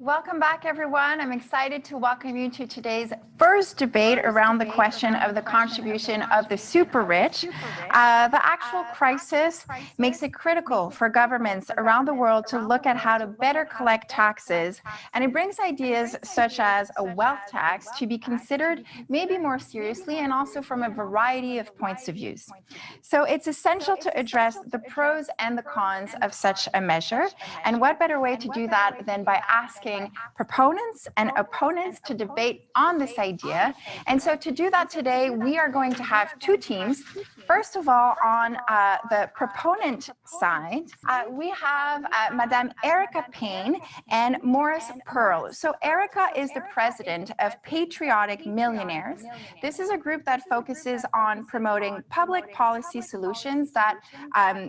Welcome back, everyone. I'm excited to welcome you to today's first debate around the question of the contribution of the super rich. The actual crisis makes it critical for governments around the world to look at how to better collect taxes, and it brings ideas such as a wealth tax to be considered maybe more seriously and also from a variety of points of views. So it's essential to address the pros and the cons of such a measure, and what better way to do that than by asking proponents and opponents to debate on this idea. And so to do that today, we are going to have two teams. First of all, on the proponent side, we have Madame Erica Payne and Maurice Pearl. So Erica is the president of Patriotic Millionaires. This is a group that focuses on promoting public policy solutions that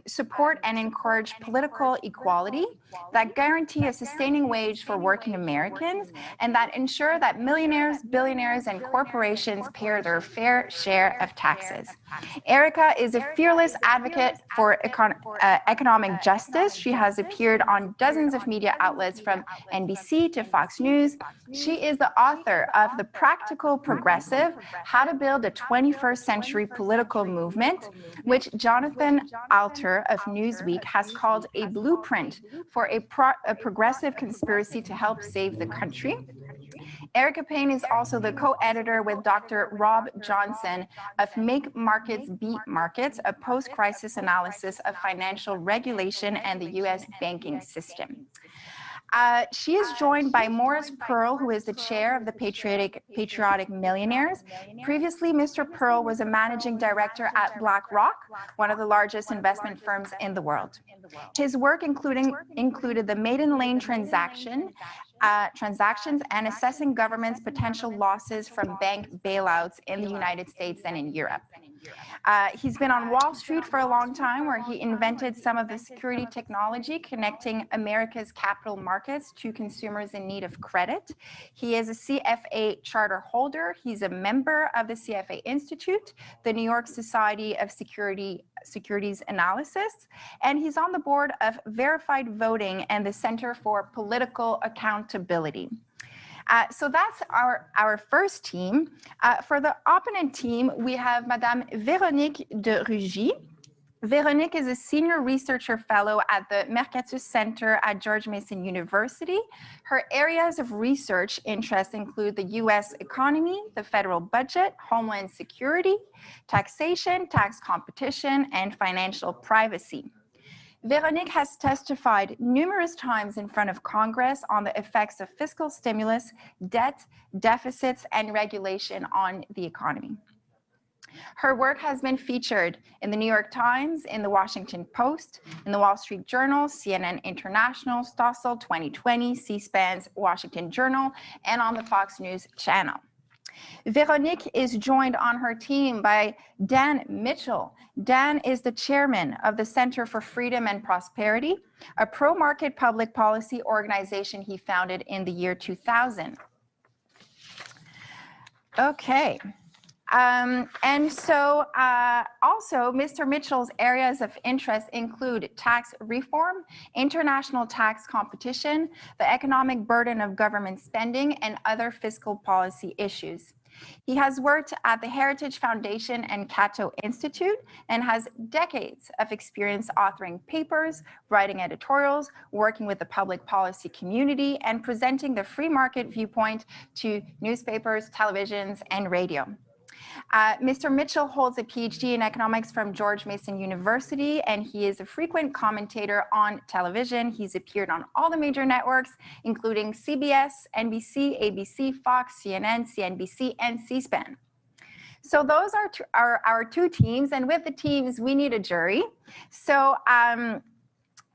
support and encourage political equality, that guarantee a sustaining wage for working Americans, and that ensure that millionaires, billionaires, and corporations pay their fair share of taxes. Erica is a fearless advocate for economic justice. She has appeared on dozens of media outlets from NBC to Fox News. She is the author of The Practical Progressive, How to Build a 21st Century Political Movement, which Jonathan Alter of Newsweek has called a blueprint for a progressive conspiracy to help save the country. Erica Payne is also the co-editor with Dr. Rob Johnson of Make Markets Beat Markets, a post-crisis analysis of financial regulation and the U.S. banking system. She is joined by Maurice Pearl, who is the chair of the Patriotic Millionaires. Previously, Mr. Pearl was a managing director at BlackRock, one of the largest investment firms in the world. His work included the Maiden Lane transactions and assessing government's potential losses from bank bailouts in the United States and in Europe. He's been on Wall Street for a long time, where he invented some of the security technology connecting America's capital markets to consumers in need of credit. He is a CFA charter holder. He's a member of the CFA Institute, the New York Society of Securities Analysis, and he's on the board of Verified Voting and the Center for Political Accountability. So that's our first team. For the opponent team, we have Madame Veronique de Rugy. Veronique is a senior researcher fellow at the Mercatus Center at George Mason University. Her areas of research interest include the U.S. economy, the federal budget, homeland security, taxation, tax competition, and financial privacy. Veronique has testified numerous times in front of Congress on the effects of fiscal stimulus, debt, deficits, and regulation on the economy. Her work has been featured in the New York Times, in the Washington Post, in the Wall Street Journal, CNN International, Stossel 2020, C-SPAN's Washington Journal, and on the Fox News channel. Veronique is joined on her team by Dan Mitchell. Dan is the chairman of the Center for Freedom and Prosperity, a pro-market public policy organization he founded in the year 2000. Okay. And so also Mr. Mitchell's areas of interest include tax reform, international tax competition, the economic burden of government spending, and other fiscal policy issues. He has worked at the Heritage Foundation and Cato Institute and has decades of experience authoring papers, writing editorials, working with the public policy community, and presenting the free market viewpoint to newspapers, televisions, and radio. Mr. Mitchell holds a PhD in economics from George Mason University, and he is a frequent commentator on television. He's appeared on all the major networks, including CBS, NBC, ABC, Fox, CNN, CNBC, and C-SPAN. So those are our two teams, and with the teams, we need a jury. So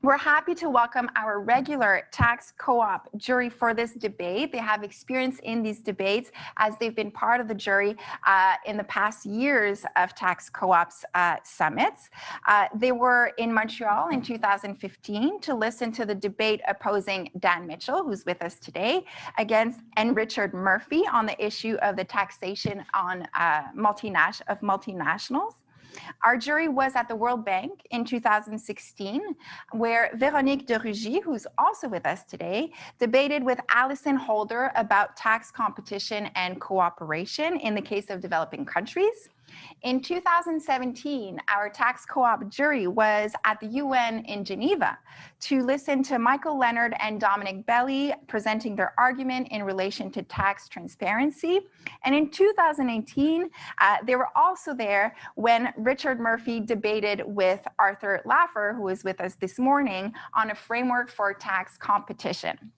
we're happy to welcome our regular tax co-op jury for this debate. They have experience in these debates as they've been part of the jury in the past years of tax co-ops summits. They were in Montreal in 2015 to listen to the debate opposing Dan Mitchell, who's with us today, and Richard Murphy on the issue of the taxation on multinationals. Our jury was at the World Bank in 2016, where Veronique de Rugy, who's also with us today, debated with Alison Holder about tax competition and cooperation in the case of developing countries. In 2017, our tax co-op jury was at the UN in Geneva to listen to Michael Leonard and Dominic Belli presenting their argument in relation to tax transparency. And in 2018, they were also there when Richard Murphy debated with Arthur Laffer, who is with us this morning, on a framework for tax competition.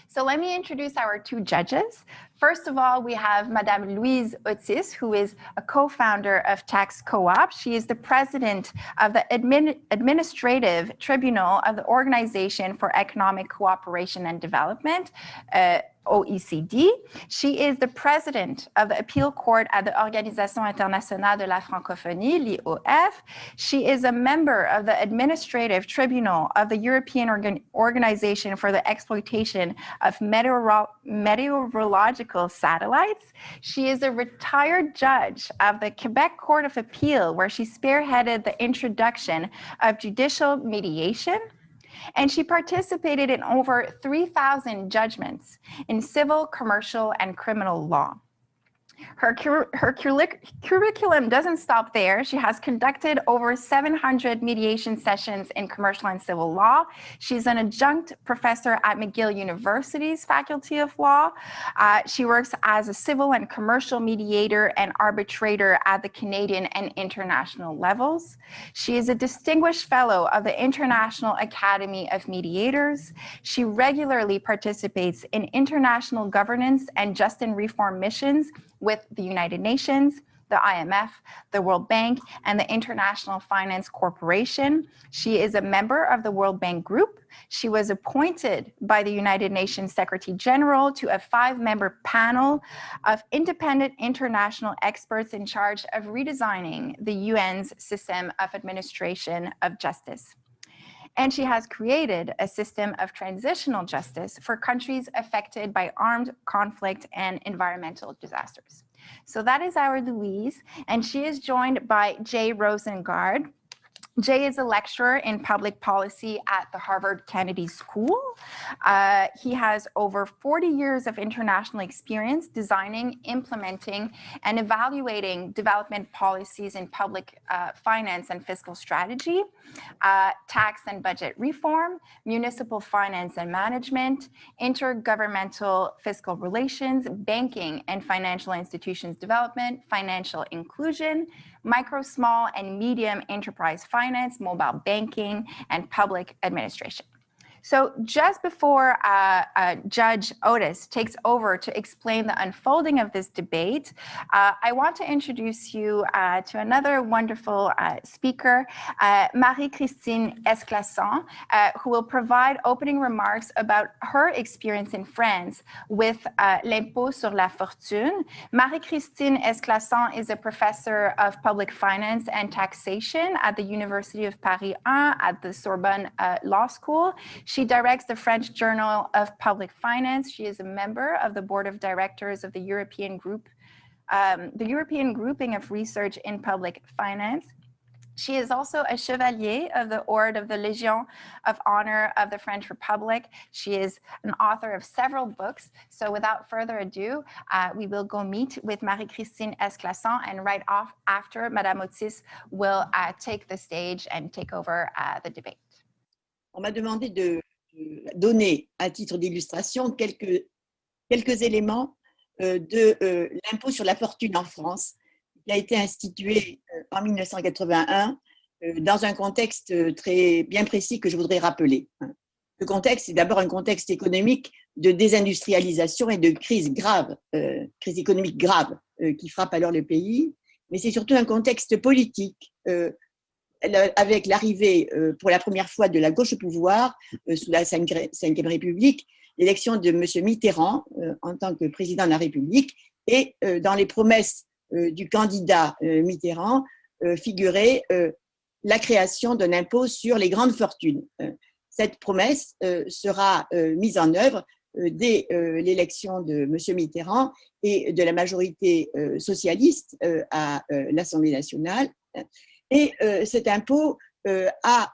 So let me introduce our two judges. First of all, we have Madame Louise Otis, who is a co-founder of TaxCOOP. She is the president of the Administrative Tribunal of the Organization for Economic Cooperation and Development, OECD. She is the president of the Appeal Court at the Organisation Internationale de la Francophonie, l'IOF. She is a member of the Administrative Tribunal of the European Organization for the Exploitation of Meteorological Satellites. She is a retired judge of the Quebec Court of Appeal, where she spearheaded the introduction of judicial mediation. And she participated in over 3,000 judgments in civil, commercial, and criminal law. Her curriculum doesn't stop there. She has conducted over 700 mediation sessions in commercial and civil law. She's an adjunct professor at McGill University's Faculty of Law. She works as a civil and commercial mediator and arbitrator at the Canadian and international levels. She is a distinguished fellow of the International Academy of Mediators. She regularly participates in international governance and justice and reform missions with the United Nations, the IMF, the World Bank, and the International Finance Corporation. She is a member of the World Bank Group. She was appointed by the United Nations Secretary General to a 5-member panel of independent international experts in charge of redesigning the UN's system of administration of justice. And she has created a system of transitional justice for countries affected by armed conflict and environmental disasters. So that is our Louise, and she is joined by Jay Rosengard. Jay is a lecturer in public policy at the Harvard Kennedy School. He has over 40 years of international experience designing, implementing, and evaluating development policies in public finance and fiscal strategy, tax and budget reform, municipal finance and management, intergovernmental fiscal relations, banking and financial institutions development, financial inclusion, micro, small, and medium enterprise finance, mobile banking, and public administration. So just before Judge Otis takes over to explain the unfolding of this debate, I want to introduce you to another wonderful speaker, Marie-Christine Esclassan, who will provide opening remarks about her experience in France with l'impôt sur la fortune. Marie-Christine Esclassan is a professor of public finance and taxation at the University of Paris 1 at the Sorbonne Law School. She directs the French Journal of Public Finance. She is a member of the board of directors of the European Grouping of Research in Public Finance. She is also a Chevalier of the Order of the Légion of Honor of the French Republic. She is an author of several books. So without further ado, we will go meet with Marie-Christine Esclassan, and right off after, Madame Otis will take the stage and take over the debate. On m'a demandé de donner, à titre d'illustration, quelques éléments de l'impôt sur la fortune en France, qui a été institué en 1981 dans un contexte très bien précis que je voudrais rappeler. Le contexte, c'est d'abord un contexte économique de désindustrialisation et de crise grave, crise économique grave qui frappe alors le pays, mais c'est surtout un contexte politique avec l'arrivée pour la première fois de la gauche au pouvoir sous la Ve République, l'élection de M. Mitterrand en tant que président de la République, et dans les promesses du candidat Mitterrand figurait la création d'un impôt sur les grandes fortunes. Cette promesse sera mise en œuvre dès l'élection de M. Mitterrand et de la majorité socialiste à l'Assemblée nationale, Et cet impôt a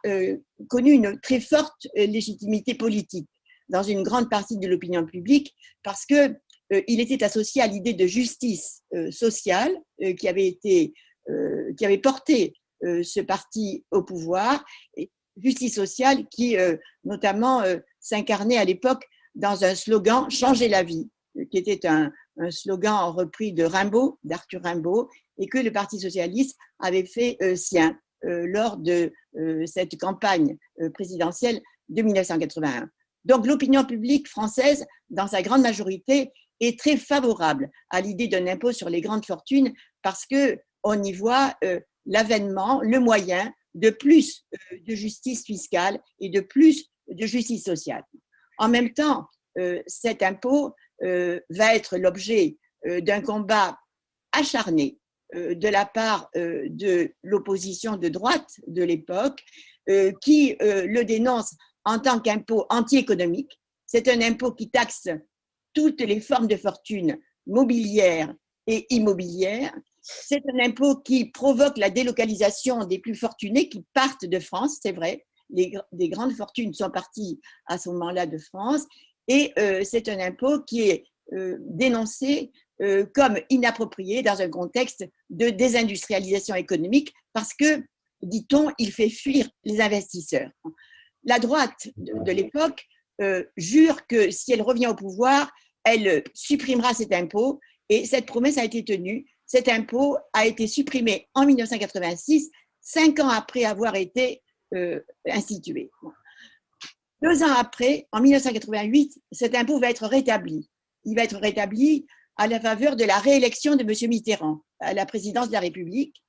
connu une très forte légitimité politique dans une grande partie de l'opinion publique parce que il était associé à l'idée de justice sociale qui avait porté ce parti au pouvoir, et justice sociale qui notamment s'incarnait à l'époque dans un slogan « Changer la vie », qui était un slogan repris de Rimbaud, d'Arthur Rimbaud, et que le Parti socialiste avait fait sien lors de cette campagne présidentielle de 1981. Donc l'opinion publique française, dans sa grande majorité, est très favorable à l'idée d'un impôt sur les grandes fortunes parce qu'on y voit l'avènement, le moyen de plus de justice fiscale et de plus de justice sociale. En même temps, cet impôt va être l'objet d'un combat acharné de la part de l'opposition de droite de l'époque qui le dénonce en tant qu'impôt anti-économique. C'est un impôt qui taxe toutes les formes de fortune mobilière et immobilière. C'est un impôt qui provoque la délocalisation des plus fortunés qui partent de France, c'est vrai. Des grandes fortunes sont parties à ce moment-là de France. Et c'est un impôt qui est dénoncé comme inapproprié dans un contexte de désindustrialisation économique parce que, dit-on, il fait fuir les investisseurs. La droite de l'époque jure que si elle revient au pouvoir, elle supprimera cet impôt et cette promesse a été tenue. Cet impôt a été supprimé en 1986, 5 ans après avoir été institué. 2 ans après, en 1988, cet impôt va être rétabli. Il va être rétabli à la faveur de la réélection de M. Mitterrand à la présidence de la République.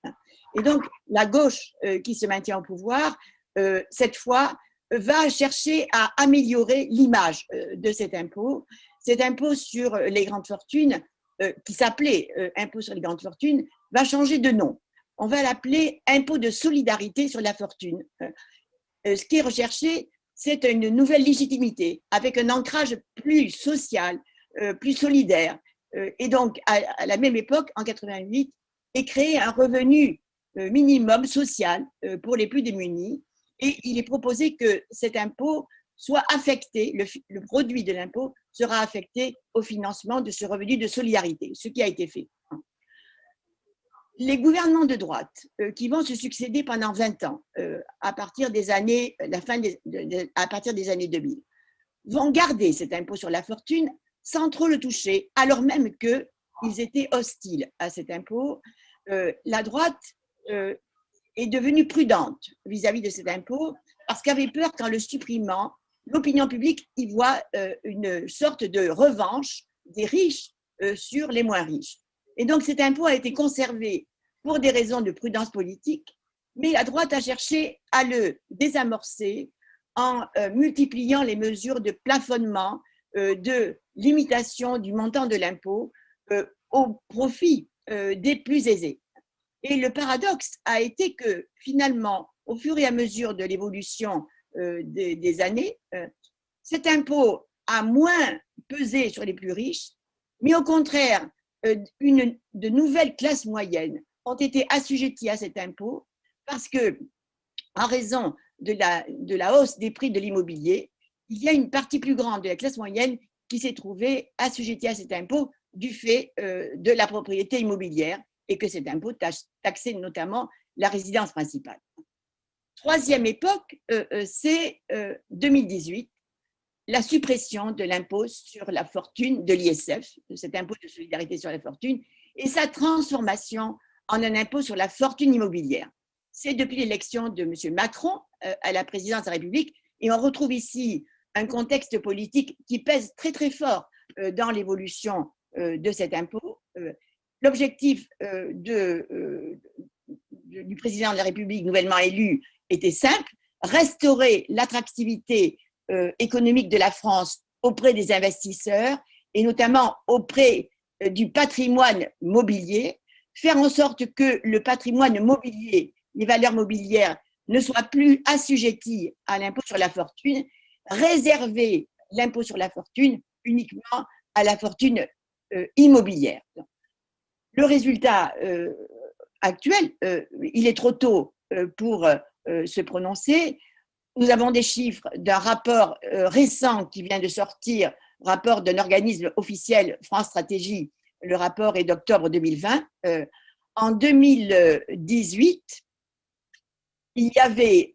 Et donc, la gauche qui se maintient au pouvoir, cette fois, va chercher à améliorer l'image de cet impôt. Cet impôt sur les grandes fortunes, qui s'appelait impôt sur les grandes fortunes, va changer de nom. On va l'appeler impôt de solidarité sur la fortune. Ce qui est recherché, c'est une nouvelle légitimité avec un ancrage plus social, plus solidaire. Et donc, à la même époque, en 88, est créé un revenu minimum social pour les plus démunis. Et il est proposé que cet impôt soit affecté, le produit de l'impôt sera affecté au financement de ce revenu de solidarité, ce qui a été fait. Les gouvernements de droite qui vont se succéder pendant 20 ans, à partir des années, à partir des années 2000, vont garder cet impôt sur la fortune sans trop le toucher, alors même qu'ils étaient hostiles à cet impôt. La droite est devenue prudente vis-à-vis de cet impôt parce qu'elle avait peur qu'en le supprimant, l'opinion publique y voit une sorte de revanche des riches sur les moins riches. Et donc cet impôt a été conservé pour des raisons de prudence politique, mais la droite a cherché à le désamorcer en multipliant les mesures de plafonnement, de limitation du montant de l'impôt au profit des plus aisés. Et le paradoxe a été que finalement, au fur et à mesure de l'évolution des années, cet impôt a moins pesé sur les plus riches, mais au contraire, de nouvelles classes moyennes ont été assujetties à cet impôt parce que, en raison de la hausse des prix de l'immobilier, il y a une partie plus grande de la classe moyenne qui s'est trouvée assujettie à cet impôt du fait de la propriété immobilière et que cet impôt taxait notamment la résidence principale. Troisième époque, c'est 2018, la suppression de l'impôt sur la fortune de l'ISF, de cet impôt de solidarité sur la fortune, et sa transformation en un impôt sur la fortune immobilière. C'est depuis l'élection de M. Macron à la présidence de la République, et on retrouve ici un contexte politique qui pèse très très fort dans l'évolution de cet impôt. L'objectif du président de la République nouvellement élu était simple, restaurer l'attractivité économique de la France auprès des investisseurs et notamment auprès du patrimoine mobilier, faire en sorte que le patrimoine mobilier, les valeurs mobilières ne soient plus assujetties à l'impôt sur la fortune, réserver l'impôt sur la fortune uniquement à la fortune immobilière. Le résultat actuelle. Il est trop tôt pour se prononcer. Nous avons des chiffres d'un rapport récent qui vient de sortir, rapport d'un organisme officiel, France Stratégie. Le rapport est d'octobre 2020. En 2018, il y avait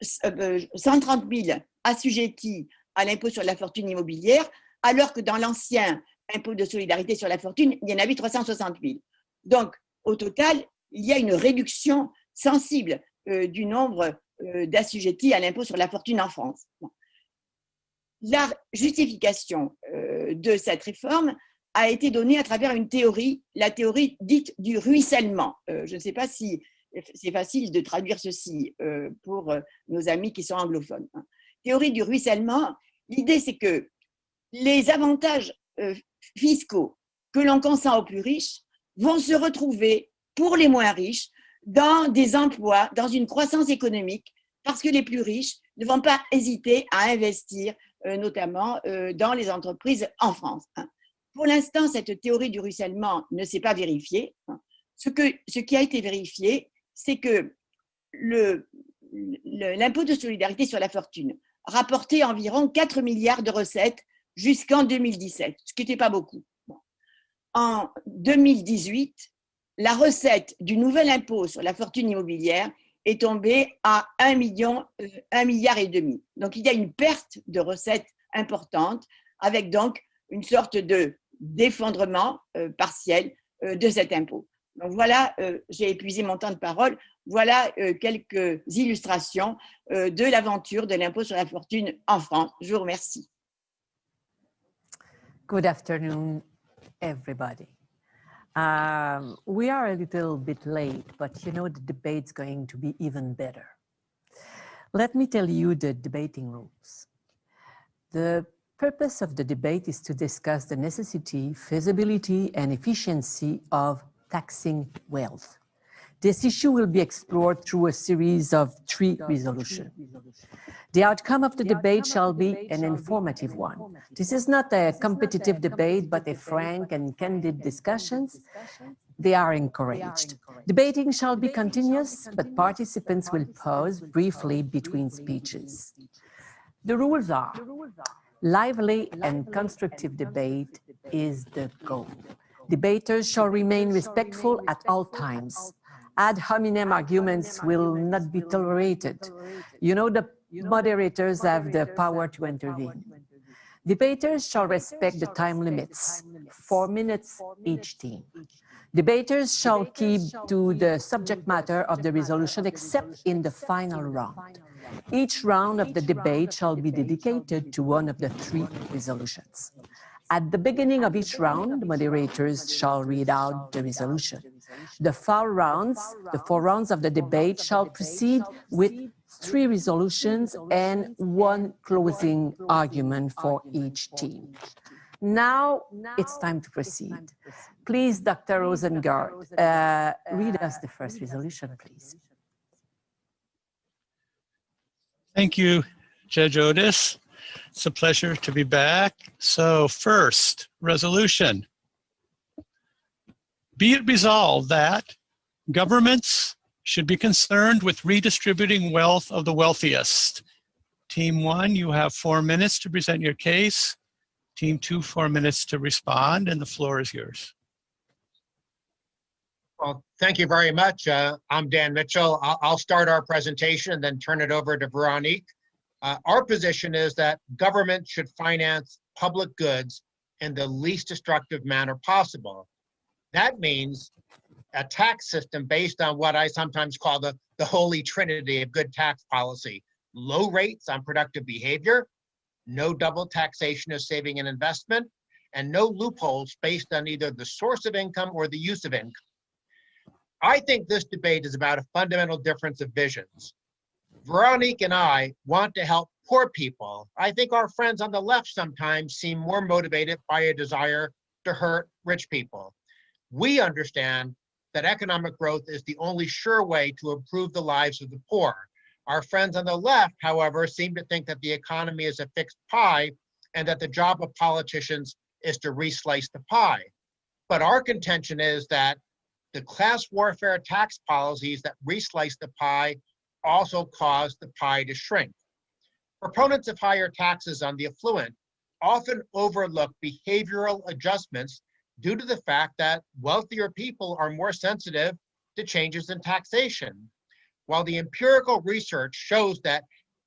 130 000 assujettis à l'impôt sur la fortune immobilière, alors que dans l'ancien impôt de solidarité sur la fortune, il y en avait 360 000. Donc, au total, il y a une réduction sensible du nombre d'assujettis à l'impôt sur la fortune en France. La justification de cette réforme a été donnée à travers une théorie, la théorie dite du ruissellement. Je ne sais pas si c'est facile de traduire ceci pour nos amis qui sont anglophones. Théorie du ruissellement, l'idée c'est que les avantages fiscaux que l'on consent aux plus riches vont se retrouver pour les moins riches dans des emplois, dans une croissance économique, parce que les plus riches ne vont pas hésiter à investir, notamment dans les entreprises en France. Pour l'instant, cette théorie du ruissellement ne s'est pas vérifiée. Ce qui a été vérifié, c'est que l'impôt de solidarité sur la fortune rapportait environ 4 milliards de recettes jusqu'en 2017, ce qui n'était pas beaucoup. En 2018, la recette du nouvel impôt sur la fortune immobilière est tombée à 1,5 milliard. Donc, il y a une perte de recettes importante, avec donc une sorte d'effondrement partiel de cet impôt. Donc voilà, j'ai épuisé mon temps de parole. Voilà quelques illustrations de l'aventure de l'impôt sur la fortune en France. Je vous remercie. Good afternoon, everybody. We are a little bit late, but you know the debate's going to be even better. Let me tell you the debating rules. The purpose of the debate is to discuss the necessity, feasibility, and efficiency of taxing wealth. This issue will be explored through a series of 3 resolutions. The outcome of the debate shall be an informative one. This is not a competitive debate, but a frank and candid discussions. They are encouraged. Debating shall be continuous, but participants will pause briefly between speeches. The rules are: lively and constructive debate is the goal. Debaters shall remain respectful at all times. Ad hominem arguments will not be tolerated. You know, the moderators have the power to intervene. Debaters shall respect the time limits, 4 minutes each team. Debaters shall keep to the subject matter of the resolution except in the final round. Each round of the debate shall be dedicated to one of the 3 resolutions. At the beginning of each round, the moderators shall read out the resolution. The 4 rounds of the debate shall proceed with 3 resolutions and 1 closing argument for each team. Now it's time to proceed. Please, Dr. Rosengard, read us the first resolution, please. Thank you, Judge Otis. It's a pleasure to be back. So first, resolution. Be it resolved that governments should be concerned with redistributing wealth of the wealthiest. Team 1, you have 4 minutes to present your case. Team 2, 4 minutes to respond, and the floor is yours. Well, thank you very much. I'm Dan Mitchell. I'll start our presentation and then turn it over to Veronique. Our position is that government should finance public goods in the least destructive manner possible. That means a tax system based on what I sometimes call the holy trinity of good tax policy. Low rates on productive behavior, no double taxation of saving and investment, and no loopholes based on either the source of income or the use of income. I think this debate is about a fundamental difference of visions. Veronique and I want to help poor people. I think our friends on the left sometimes seem more motivated by a desire to hurt rich people. We understand that economic growth is the only sure way to improve the lives of the poor. Our friends on the left, however, seem to think that the economy is a fixed pie and that the job of politicians is to reslice the pie. But our contention is that the class warfare tax policies that reslice the pie also cause the pie to shrink. Proponents of higher taxes on the affluent often overlook behavioral adjustments due to the fact that wealthier people are more sensitive to changes in taxation. While the empirical research shows that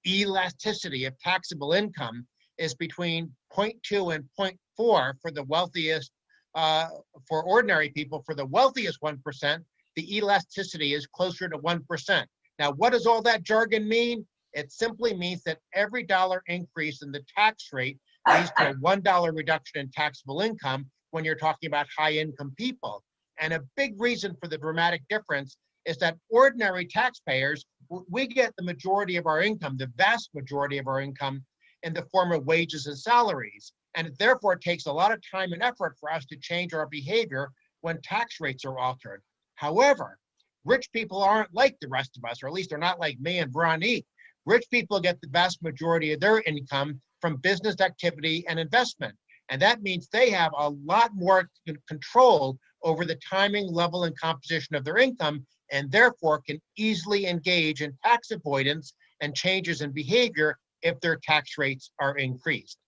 elasticity of taxable income is between 0.2 and 0.4 for the wealthiest, for ordinary people, for the wealthiest 1%, the elasticity is closer to 1%. Now, what does all that jargon mean? It simply means that every dollar increase in the tax rate leads to a $1 reduction in taxable income when you're talking about high income people. And a big reason for the dramatic difference is that ordinary taxpayers, we get the majority of our income, the vast majority of our income, in the form of wages and salaries. And it therefore takes a lot of time and effort for us to change our behavior when tax rates are altered. However, rich people aren't like the rest of us, or at least they're not like me and Veronique. Rich people get the vast majority of their income from business activity and investment. And that means they have a lot more control over the timing, level, and composition of their income, and therefore can easily engage in tax avoidance and changes in behavior if their tax rates are increased.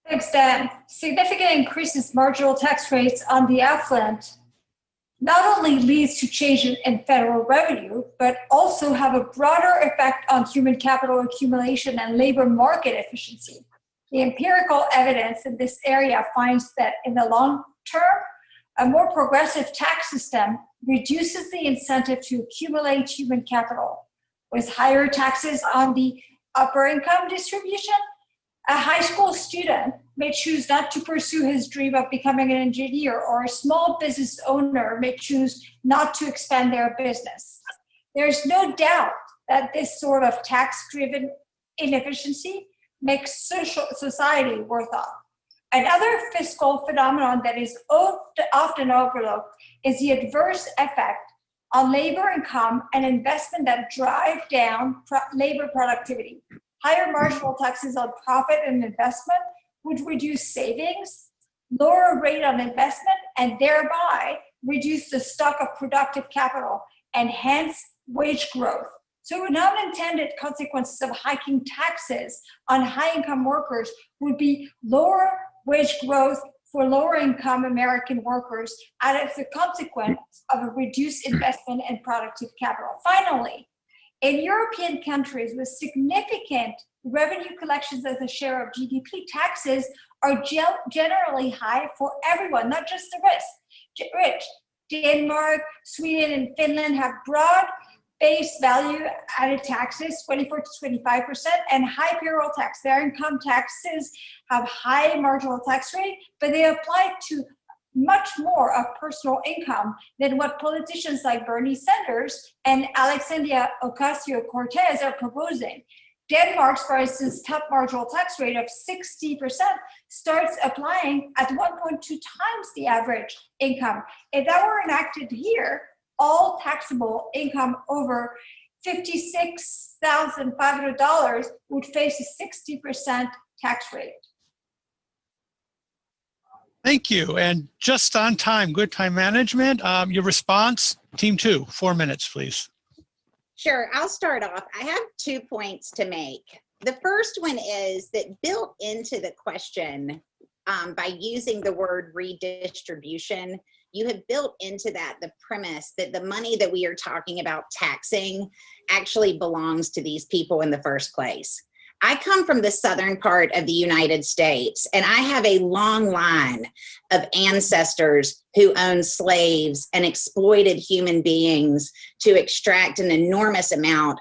Thanks, Dan. Significant increases marginal tax rates on the affluent not only leads to change in federal revenue, but also have a broader effect on human capital accumulation and labor market efficiency. The empirical evidence in this area finds that in the long term, a more progressive tax system reduces the incentive to accumulate human capital. With higher taxes on the upper income distribution, a high school student may choose not to pursue his dream of becoming an engineer, or a small business owner may choose not to expand their business. There's no doubt that this sort of tax-driven inefficiency makes society worse off. Another fiscal phenomenon that is often overlooked is the adverse effect on labor income and investment that drive down labor productivity. Higher marginal taxes on profit and investment would reduce savings, lower rate on investment, and thereby reduce the stock of productive capital and hence wage growth. So unintended consequences of hiking taxes on high-income workers would be lower wage growth for lower-income American workers as a consequence of a reduced investment in productive capital. Finally, in European countries with significant revenue collections as a share of GDP, taxes are generally high for everyone, not just the rich. Denmark, Sweden, and Finland have broad-based value-added taxes, 24 to 25%, and high payroll tax. Their income taxes have high marginal tax rate, but they apply to much more of personal income than what politicians like Bernie Sanders and Alexandria Ocasio-Cortez are proposing. Denmark's, for instance, top marginal tax rate of 60% starts applying at 1.2 times the average income. If that were enacted here, all taxable income over $56,500 would face a 60% tax rate. Thank you. And just on time, good time management. Your response, team 2, 4 minutes, please. Sure, I'll start off. I have 2 points to make. The first one is that built into the question by using the word redistribution, you have built into that the premise that the money that we are talking about taxing actually belongs to these people in the first place. I come from the southern part of the United States, and I have a long line of ancestors who owned slaves and exploited human beings to extract an enormous amount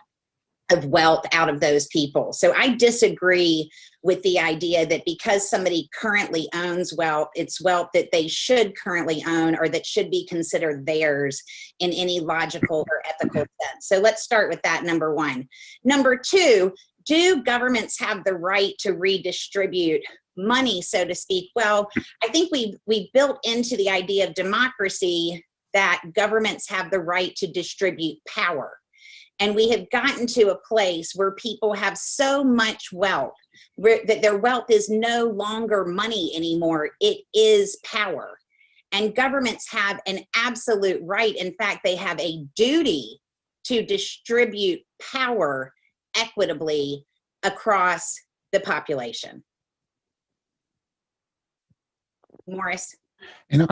of wealth out of those people. So I disagree with the idea that because somebody currently owns wealth, it's wealth that they should currently own or that should be considered theirs in any logical or ethical sense. So let's start with that, number one. Number two, do governments have the right to redistribute money, so to speak? Well, I think we built into the idea of democracy that governments have the right to distribute power. And we have gotten to a place where people have so much wealth that their wealth is no longer money anymore. It is power. And governments have an absolute right. In fact, they have a duty to distribute power equitably across the population. Morris. And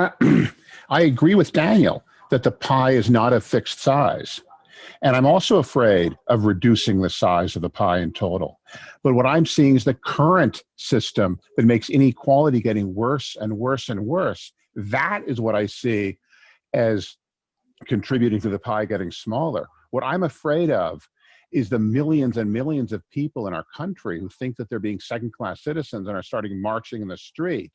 I agree with Daniel that the pie is not a fixed size. And I'm also afraid of reducing the size of the pie in total. But what I'm seeing is the current system that makes inequality getting worse and worse and worse. That is what I see as contributing to the pie getting smaller. What I'm afraid of is the millions and millions of people in our country who think that they're being second-class citizens and are starting marching in the street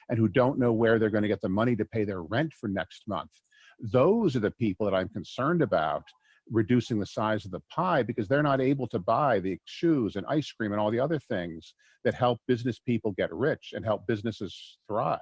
and who don't know where they're going to get the money to pay their rent for next month. Those are the people that I'm concerned about reducing the size of the pie, because they're not able to buy the shoes and ice cream and all the other things that help business people get rich and help businesses thrive.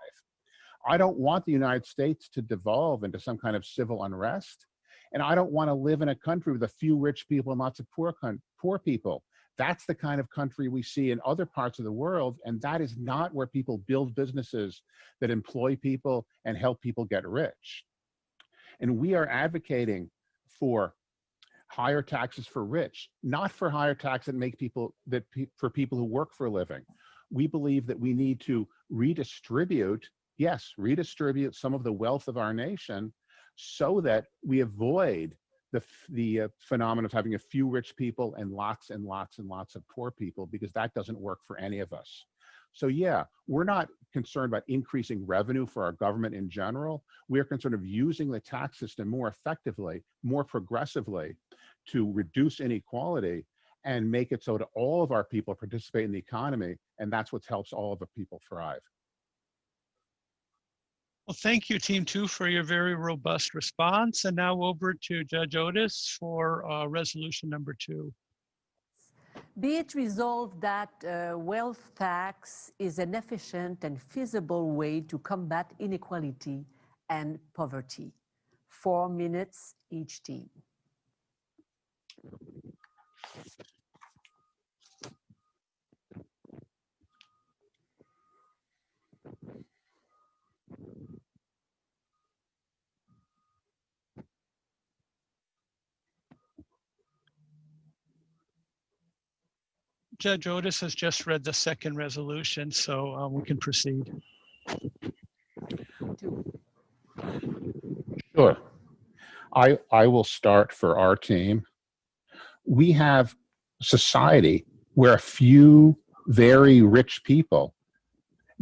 I don't want the United States to devolve into some kind of civil unrest. And I don't want to live in a country with a few rich people and lots of poor people. That's the kind of country we see in other parts of the world. And that is not where people build businesses that employ people and help people get rich. And we are advocating for higher taxes for rich, not for higher taxes that make people, for people who work for a living. We believe that we need to redistribute, yes, redistribute some of the wealth of our nation so that we avoid the phenomenon of having a few rich people and lots and lots and lots of poor people, because that doesn't work for any of us. So yeah, we're not concerned about increasing revenue for our government in general. We're concerned of using the tax system more effectively, more progressively, to reduce inequality and make it so that all of our people participate in the economy, and that's what helps all of the people thrive. Well, thank you, Team 2, for your very robust response. And now over to Judge Otis for resolution number 2. Be it resolved that wealth tax is an efficient and feasible way to combat inequality and poverty. 4 minutes each team. Judge Otis has just read the second resolution, so we can proceed. Sure. I will start for our team. We have society where a few very rich people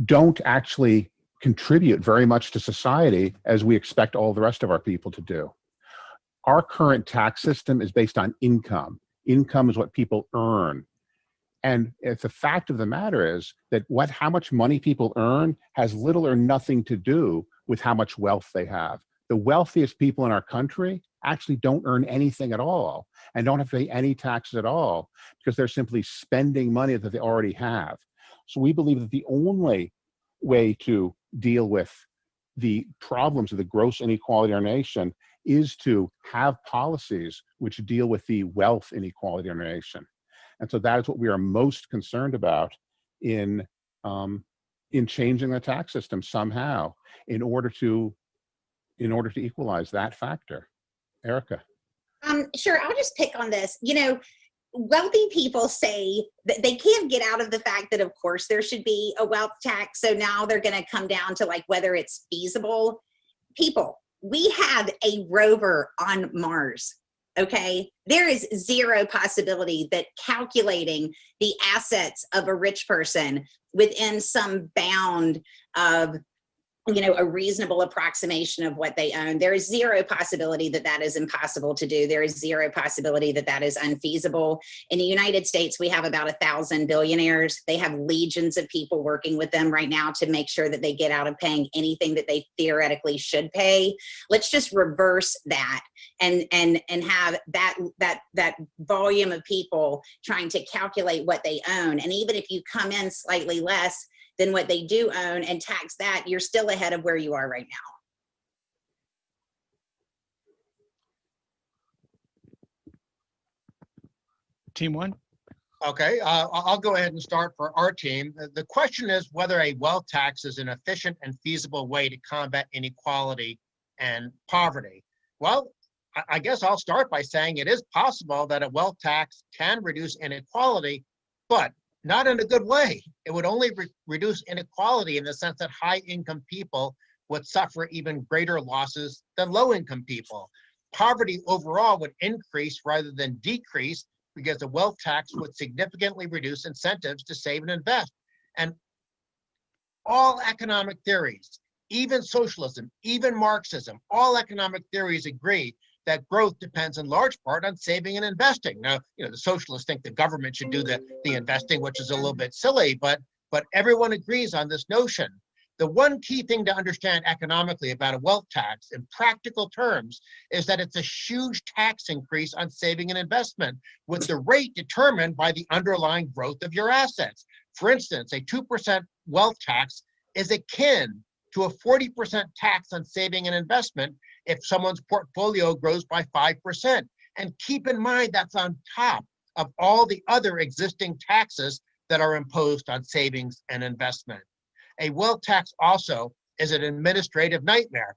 don't actually contribute very much to society as we expect all the rest of our people to do. Our current tax system is based on income. Income is what people earn. And the fact of the matter is that how much money people earn has little or nothing to do with how much wealth they have. The wealthiest people in our country actually don't earn anything at all and don't have to pay any taxes at all, because they're simply spending money that they already have. So we believe that the only way to deal with the problems of the gross inequality in our nation is to have policies which deal with the wealth inequality in our nation. And so that is what we are most concerned about in changing the tax system somehow in order to equalize that factor. Erica. Sure, I'll just pick on this. You know, wealthy people say that they can't get out of the fact that, of course, there should be a wealth tax. So now they're going to come down to like whether it's feasible. People, we have a rover on Mars. Okay, there is zero possibility that calculating the assets of a rich person within some bound of, you know, a reasonable approximation of what they own, there is zero possibility that that is impossible to do. There is zero possibility that that is unfeasible. In the United States, we have about 1,000 billionaires. They have legions of people working with them right now to make sure that they get out of paying anything that they theoretically should pay. Let's just reverse that and have that volume of people trying to calculate what they own. And even if you come in slightly less than what they do own and tax that, you're still ahead of where you are right now. Team 1. Okay, I'll go ahead and start for our team. The question is whether a wealth tax is an efficient and feasible way to combat inequality and poverty. Well, I guess I'll start by saying it is possible that a wealth tax can reduce inequality, but not in a good way. It would only reduce inequality in the sense that high-income people would suffer even greater losses than low-income people. Poverty overall would increase rather than decrease because the wealth tax would significantly reduce incentives to save and invest. And all economic theories, even socialism, even Marxism, all economic theories agree that growth depends in large part on saving and investing. Now, the socialists think the government should do the investing, which is a little bit silly, but everyone agrees on this notion. The one key thing to understand economically about a wealth tax in practical terms is that it's a huge tax increase on saving and investment, with the rate determined by the underlying growth of your assets. For instance, a 2% wealth tax is akin to a 40% tax on saving and investment if someone's portfolio grows by 5%. And keep in mind that's on top of all the other existing taxes that are imposed on savings and investment. A wealth tax also is an administrative nightmare.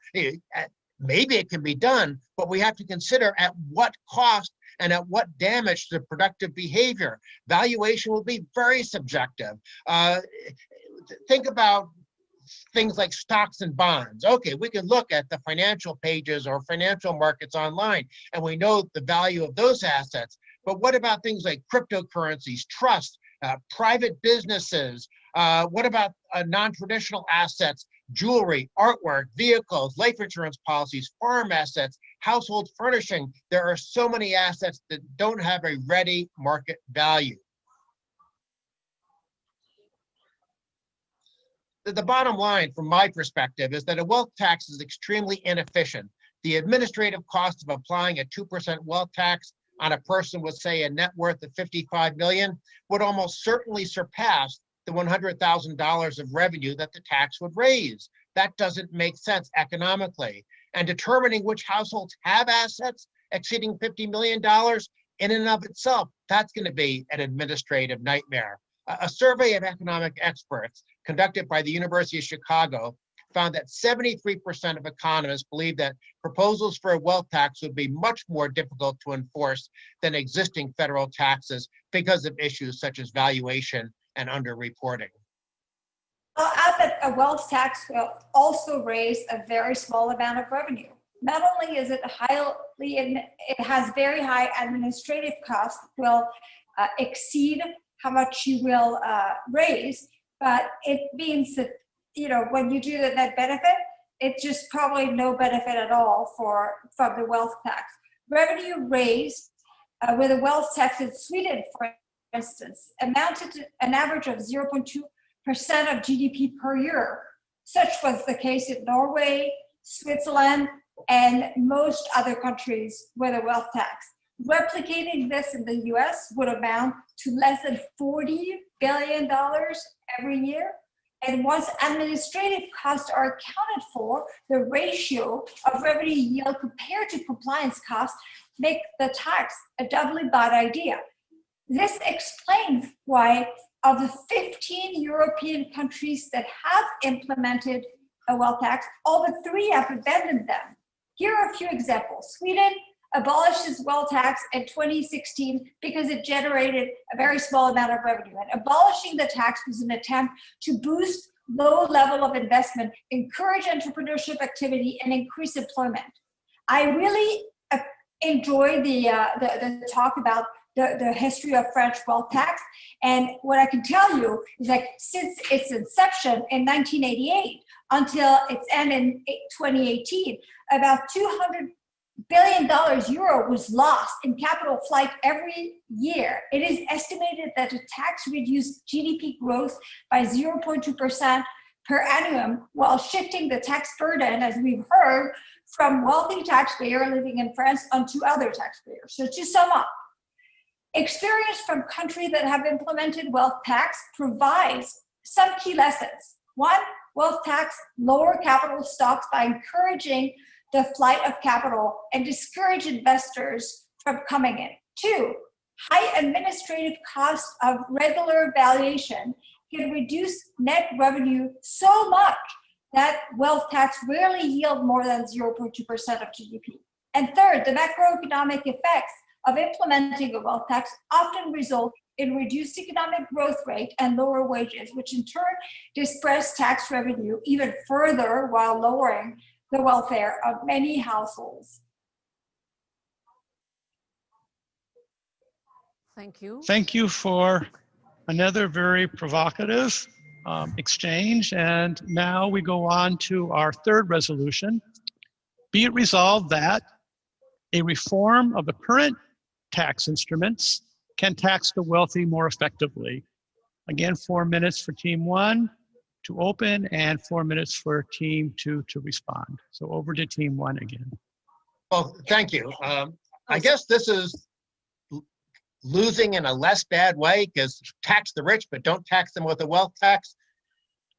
Maybe it can be done, but we have to consider at what cost and at what damage to productive behavior. Valuation will be very subjective. Think about things like stocks and bonds. Okay, we can look at the financial pages or financial markets online, and we know the value of those assets. But what about things like cryptocurrencies, trusts, private businesses? What about non-traditional assets, jewelry, artwork, vehicles, life insurance policies, farm assets, household furnishing? There are so many assets that don't have a ready market value. The bottom line from my perspective is that a wealth tax is extremely inefficient. The administrative cost of applying a 2% wealth tax on a person with, say, a net worth of 55 million would almost certainly surpass the $100,000 of revenue that the tax would raise. That doesn't make sense economically. And determining which households have assets exceeding $50 million in and of itself, that's going to be an administrative nightmare. A survey of economic experts conducted by the University of Chicago found that 73% of economists believe that proposals for a wealth tax would be much more difficult to enforce than existing federal taxes because of issues such as valuation and underreporting. I'll add that a wealth tax will also raise a very small amount of revenue. Not only is it it has very high administrative costs, will exceed how much you will raise, but it means that, when you do the net benefit, it's just probably no benefit at all from the wealth tax. Revenue raised with a wealth tax in Sweden, for instance, amounted to an average of 0.2% of GDP per year. Such was the case in Norway, Switzerland, and most other countries with a wealth tax. Replicating this in the US would amount to less than $40 billion every year. And once administrative costs are accounted for, the ratio of revenue yield compared to compliance costs make the tax a doubly bad idea. This explains why of the 15 European countries that have implemented a wealth tax, all but 3 have abandoned them. Here are a few examples. Sweden abolished its wealth tax in 2016 because it generated a very small amount of revenue. And abolishing the tax was an attempt to boost low level of investment, encourage entrepreneurship activity, and increase employment. I really enjoy the talk about the history of French wealth tax. And what I can tell you is that since its inception in 1988 until its end in 2018, about $200 billion euro was lost in capital flight every year. It is estimated that the tax reduced GDP growth by 0.2% per annum while shifting the tax burden, as we've heard, from wealthy taxpayers living in France onto other taxpayers. So to sum up, experience from countries that have implemented wealth tax provides some key lessons. 1, wealth tax lower capital stocks by encouraging the flight of capital and discourage investors from coming in. 2, High administrative costs of regular valuation can reduce net revenue so much that wealth tax rarely yield more than 0.2% of GDP. And third, the macroeconomic effects of implementing a wealth tax often result in reduced economic growth rate and lower wages, which in turn depress tax revenue even further while lowering the welfare of many households. Thank you. Thank you for another very provocative exchange. And now we go on to our third resolution. Be it resolved that a reform of the current tax instruments can tax the wealthy more effectively. Again, 4 minutes for team one to open and 4 minutes for team two to respond. So over to team one again. Well, thank you. I guess this is losing in a less bad way, because tax the rich, but don't tax them with a wealth tax.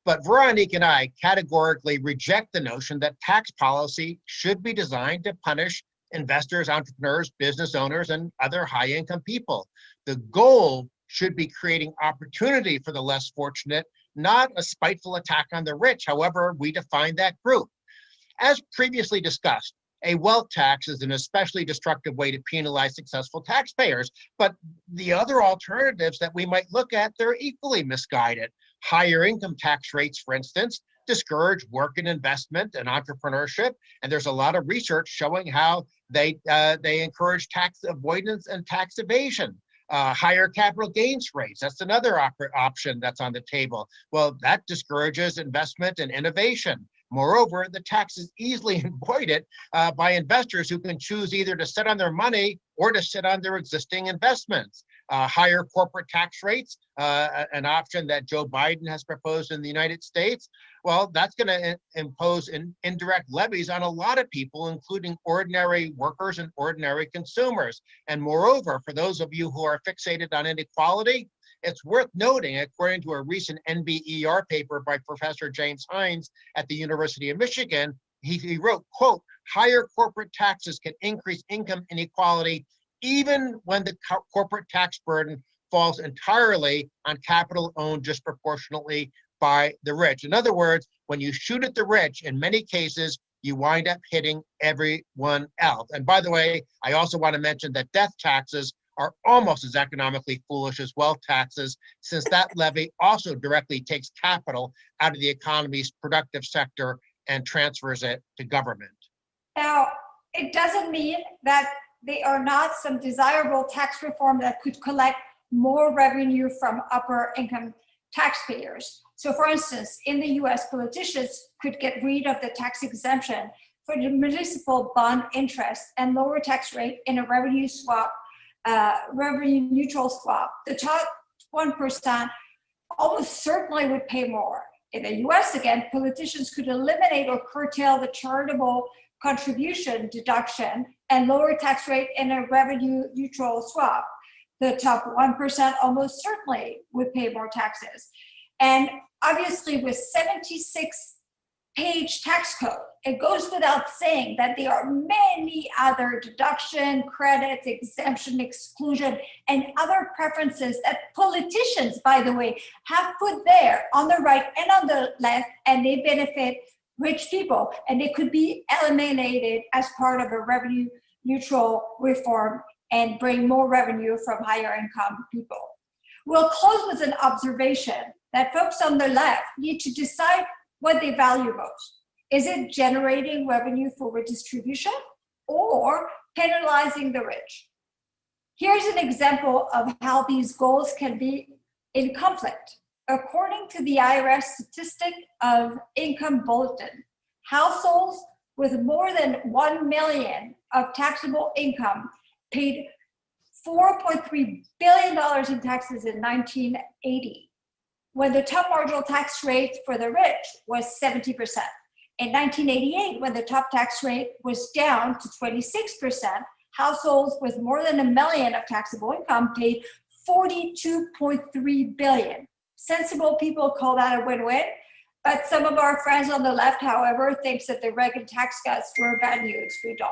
But Veronique and I categorically reject the notion that tax policy should be designed to punish investors, entrepreneurs, business owners, and other high-income people. The goal should be creating opportunity for the less fortunate, not a spiteful attack on the rich, however we define that group. As previously discussed, a wealth tax is an especially destructive way to penalize successful taxpayers, but the other alternatives that we might look at, they're equally misguided. Higher income tax rates, for instance, discourage work and investment and entrepreneurship, and there's a lot of research showing how they encourage tax avoidance and tax evasion. Higher capital gains rates, that's another option that's on the table. Well, that discourages investment and innovation. Moreover, the tax is easily avoided by investors who can choose either to sit on their money or to sit on their existing investments. Higher corporate tax rates, an option that Joe Biden has proposed in the United States. Well, that's going to impose indirect levies on a lot of people, including ordinary workers and ordinary consumers. And moreover, for those of you who are fixated on inequality, it's worth noting, according to a recent NBER paper by Professor James Hines at the University of Michigan, he wrote, quote, higher corporate taxes can increase income inequality even when the corporate tax burden falls entirely on capital owned disproportionately by the rich. In other words, when you shoot at the rich, in many cases, you wind up hitting everyone else. And by the way, I also want to mention that death taxes are almost as economically foolish as wealth taxes, since that levy also directly takes capital out of the economy's productive sector and transfers it to government. Now, it doesn't mean that there are not some desirable tax reform that could collect more revenue from upper income taxpayers. So for instance, in the US, politicians could get rid of the tax exemption for the municipal bond interest and lower tax rate in a revenue neutral swap. The top 1% almost certainly would pay more. In the US, again, politicians could eliminate or curtail the charitable contribution deduction and lower tax rate in a revenue neutral swap. The top 1% almost certainly would pay more taxes. And obviously with 76-page tax code, it goes without saying that there are many other deduction, credits, exemption, exclusion, and other preferences that politicians, by the way, have put there on the right and on the left, and they benefit rich people, and they could be eliminated as part of a revenue neutral reform and bring more revenue from higher income people. We'll close with an observation that folks on the left need to decide what they value most. Is it generating revenue for redistribution or penalizing the rich? Here's an example of how these goals can be in conflict. According to the IRS statistic of Income Bulletin, households with more than 1 million of taxable income paid $4.3 billion in taxes in 1980, when the top marginal tax rate for the rich was 70%. In 1988, when the top tax rate was down to 26%, households with more than $1 million of taxable income paid $42.3 billion. Sensible people call that a win-win, but some of our friends on the left, however, thinks that the Reagan tax cuts were bad news. We don't.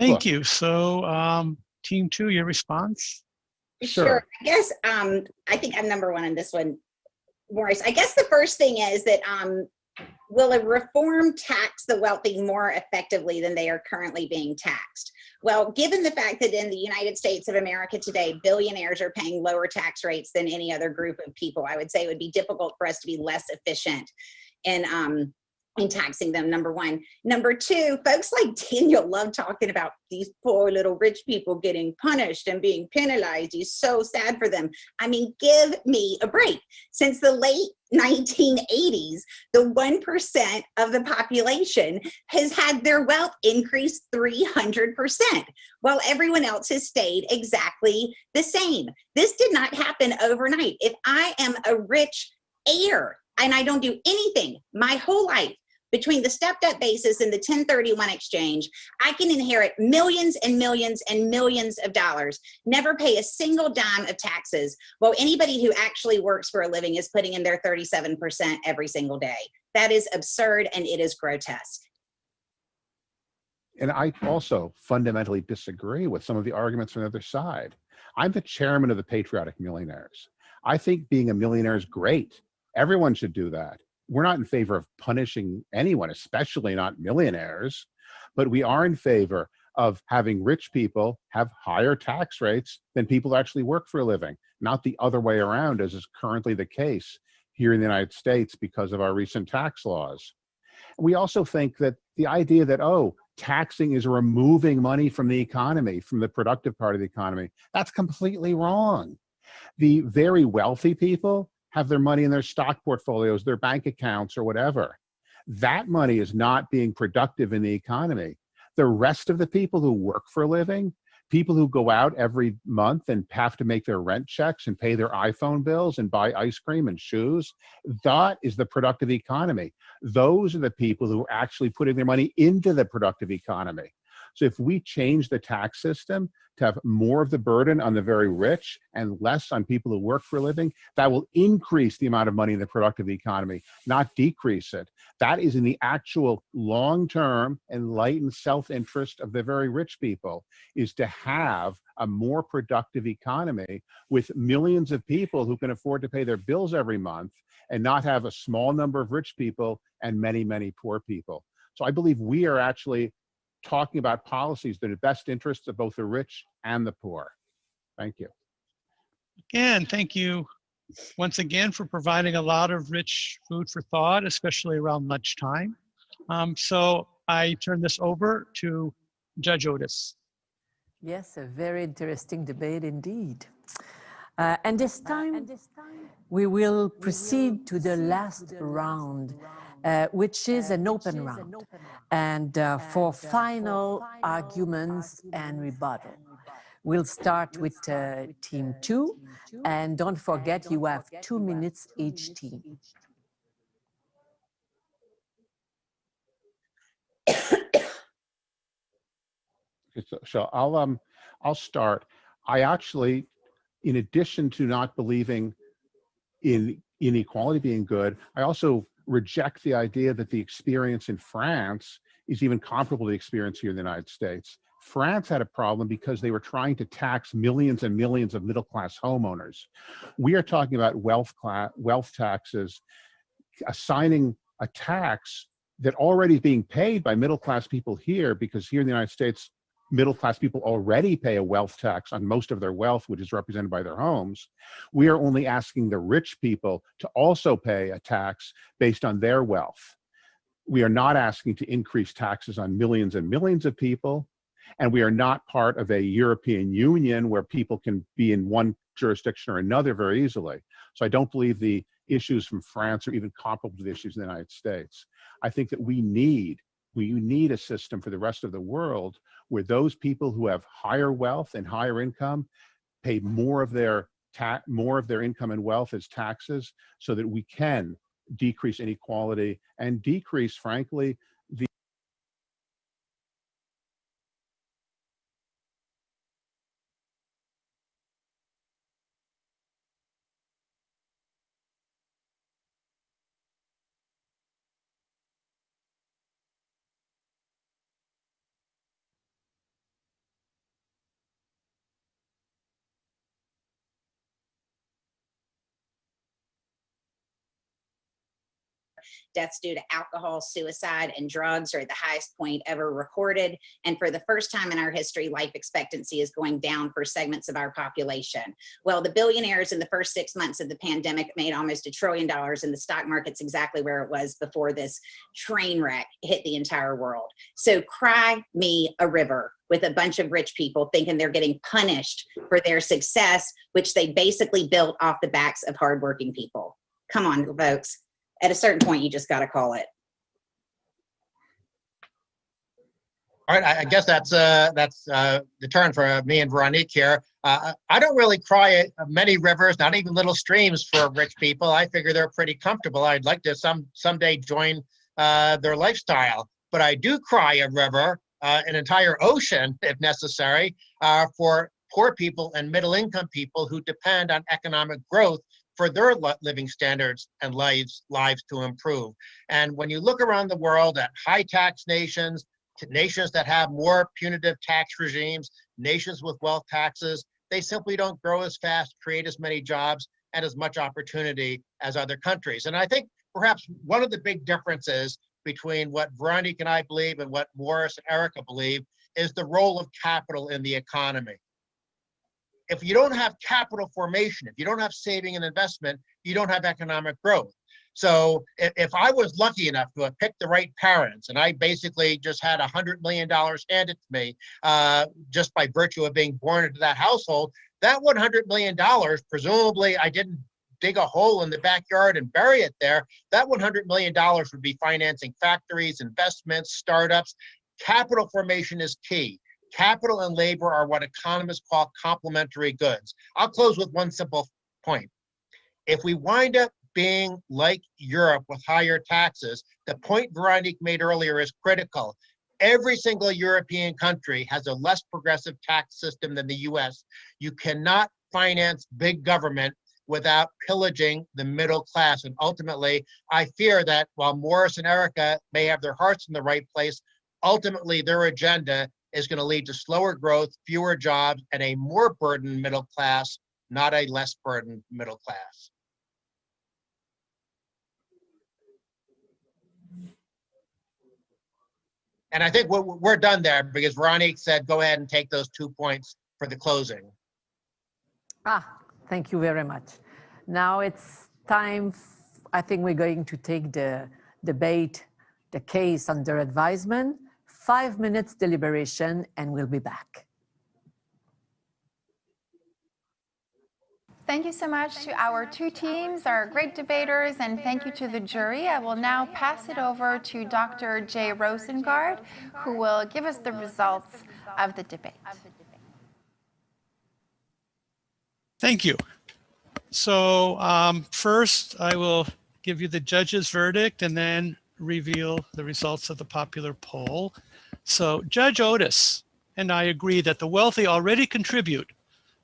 Thank you. So team 2, your response? Sure. I guess I think I'm number one on this one, Morris. I guess the first thing is that will a reform tax the wealthy more effectively than they are currently being taxed? Well, given the fact that in the United States of America today, billionaires are paying lower tax rates than any other group of people, I would say it would be difficult for us to be less efficient in taxing them, number one. Number two, folks like Daniel love talking about these poor little rich people getting punished and being penalized. He's so sad for them. I mean, give me a break. Since the late 1980s, the 1% of the population has had their wealth increase 300%, while everyone else has stayed exactly the same. This did not happen overnight. If I am a rich heir and I don't do anything my whole life, between the stepped up basis and the 1031 exchange, I can inherit millions and millions and millions of dollars, never pay a single dime of taxes, while anybody who actually works for a living is putting in their 37% every single day. That is absurd and it is grotesque. And I also fundamentally disagree with some of the arguments from the other side. I'm the chairman of the Patriotic Millionaires. I think being a millionaire is great. Everyone should do that. We're not in favor of punishing anyone, especially not millionaires, but we are in favor of having rich people have higher tax rates than people who actually work for a living, not the other way around, as is currently the case here in the United States because of our recent tax laws. We also think that the idea that, oh, taxing is removing money from the economy, from the productive part of the economy, that's completely wrong. The very wealthy people have their money in their stock portfolios, their bank accounts, or whatever. That money is not being productive in the economy. The rest of the people who work for a living, people who go out every month and have to make their rent checks and pay their iPhone bills and buy ice cream and shoes, that is the productive economy. Those are the people who are actually putting their money into the productive economy. So if we change the tax system to have more of the burden on the very rich and less on people who work for a living, that will increase the amount of money in the productive economy, not decrease it. That is in the actual long-term enlightened self-interest of the very rich people, is to have a more productive economy with millions of people who can afford to pay their bills every month and not have a small number of rich people and many, many poor people. So I believe we are actually talking about policies that are best interests of both the rich and the poor. Thank you. Again, thank you once again for providing a lot of rich food for thought, especially around lunchtime. So I turn this over to Judge Otis. Yes, a very interesting debate indeed. And this time, we will proceed to the last round, which is an open round, and for final arguments and rebuttal. We'll start with team 2, and don't forget you have 2 minutes each team. So I'll start. I actually, in addition to not believing in inequality being good, I also reject the idea that the experience in France is even comparable to the experience here in the United States. France had a problem because they were trying to tax millions and millions of middle-class homeowners. We are talking about wealth taxes, assigning a tax that already is being paid by middle-class people here, because here in the United States, middle-class people already pay a wealth tax on most of their wealth, which is represented by their homes. We are only asking the rich people to also pay a tax based on their wealth. We are not asking to increase taxes on millions and millions of people, and we are not part of a European Union where people can be in one jurisdiction or another very easily. So I don't believe the issues from France are even comparable to the issues in the United States. I think that we need a system for the rest of the world where those people who have higher wealth and higher income pay more of their income and wealth as taxes, so that we can decrease inequality and decrease, frankly, the Deaths due to alcohol, suicide, and drugs are at the highest point ever recorded. And for the first time in our history, life expectancy is going down for segments of our population. Well, the billionaires in the first 6 months of the pandemic made almost $1 trillion, and the stock market's exactly where it was before this train wreck hit the entire world. So cry me a river with a bunch of rich people thinking they're getting punished for their success, which they basically built off the backs of hardworking people. Come on, folks. At a certain point, you just got to call it. All right, I guess that's the turn for me and Veronique here. I don't really cry at many rivers, not even little streams for rich people. I figure they're pretty comfortable. I'd like to someday join their lifestyle, but I do cry a river, an entire ocean, if necessary, for poor people and middle-income people who depend on economic growth for their living standards and lives to improve. And when you look around the world at high-tax nations, to nations that have more punitive tax regimes, nations with wealth taxes, they simply don't grow as fast, create as many jobs, and as much opportunity as other countries. And I think perhaps one of the big differences between what Veronique and I believe and what Morris and Erica believe is the role of capital in the economy. If you don't have capital formation, if you don't have saving and investment, you don't have economic growth. So if I was lucky enough to have picked the right parents and I basically just had $100 million handed to me just by virtue of being born into that household, that $100 million, presumably I didn't dig a hole in the backyard and bury it there, that $100 million would be financing factories, investments, startups. Capital formation is key. Capital and labor are what economists call complementary goods. I'll close with one simple point. If we wind up being like Europe with higher taxes, the point Veronique made earlier is critical. Every single European country has a less progressive tax system than the US. You cannot finance big government without pillaging the middle class. And ultimately, I fear that while Morris and Erica may have their hearts in the right place, ultimately their agenda is going to lead to slower growth, fewer jobs, and a more burdened middle class, not a less burdened middle class. And I think we're done there because Veronique said, go ahead and take those 2 points for the closing. Thank you very much. Now it's time, I think we're going to take the debate, the case under advisement, 5 minutes deliberation, and we'll be back. Thank you so much to our two teams, our great debaters, and thank you to the jury. I will now pass it over to Dr. Jay Rosengard, who will give us the results of the debate. Thank you. So first, I will give you the judge's verdict and then reveal the results of the popular poll. So Judge Otis and I agree that the wealthy already contribute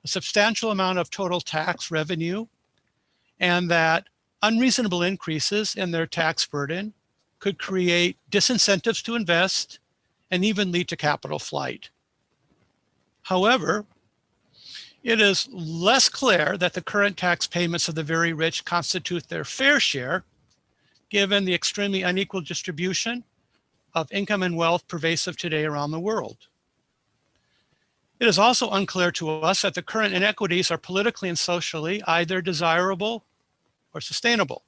a substantial amount of total tax revenue and that unreasonable increases in their tax burden could create disincentives to invest and even lead to capital flight. However, it is less clear that the current tax payments of the very rich constitute their fair share, given the extremely unequal distribution of income and wealth pervasive today around the world. It is also unclear to us that the current inequities are politically and socially either desirable or sustainable.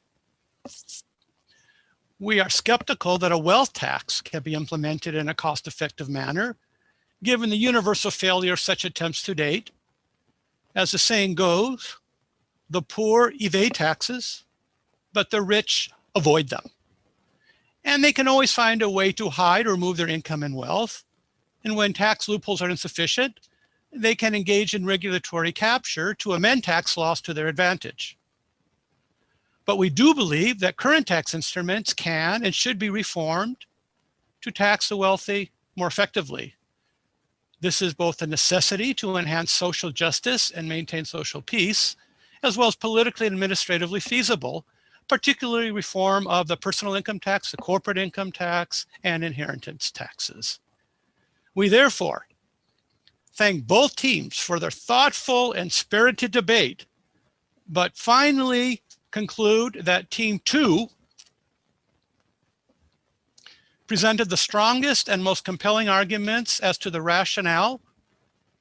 We are skeptical that a wealth tax can be implemented in a cost-effective manner, given the universal failure of such attempts to date. As the saying goes, the poor evade taxes, but the rich avoid them. And they can always find a way to hide or move their income and wealth. And when tax loopholes are insufficient, they can engage in regulatory capture to amend tax laws to their advantage. But we do believe that current tax instruments can and should be reformed to tax the wealthy more effectively. This is both a necessity to enhance social justice and maintain social peace, as well as politically and administratively feasible, particularly reform of the personal income tax, the corporate income tax, and inheritance taxes. We therefore thank both teams for their thoughtful and spirited debate, but finally conclude that Team 2 presented the strongest and most compelling arguments as to the rationale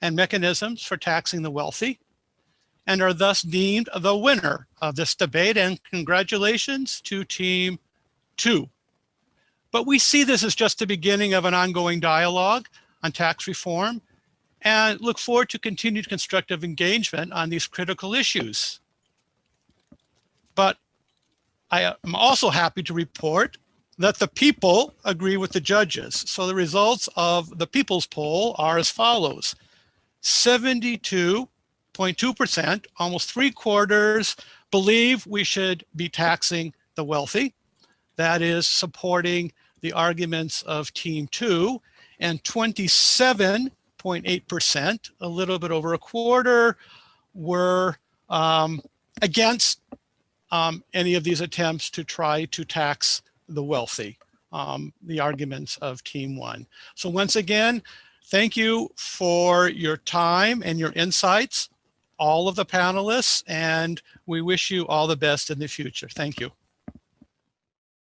and mechanisms for taxing the wealthy, and are thus deemed the winner of this debate. And congratulations to Team 2. But we see this as just the beginning of an ongoing dialogue on tax reform, and look forward to continued constructive engagement on these critical issues. But I am also happy to report that the people agree with the judges. So the results of the people's poll are as follows. 72.2%, almost 3/4, believe we should be taxing the wealthy. That is supporting the arguments of Team 2, and 27.8%, a little bit over 1/4, were against any of these attempts to try to tax the wealthy, the arguments of Team 1. So once again, thank you for your time and your insights, all of the panelists, and we wish you all the best in the future. Thank you.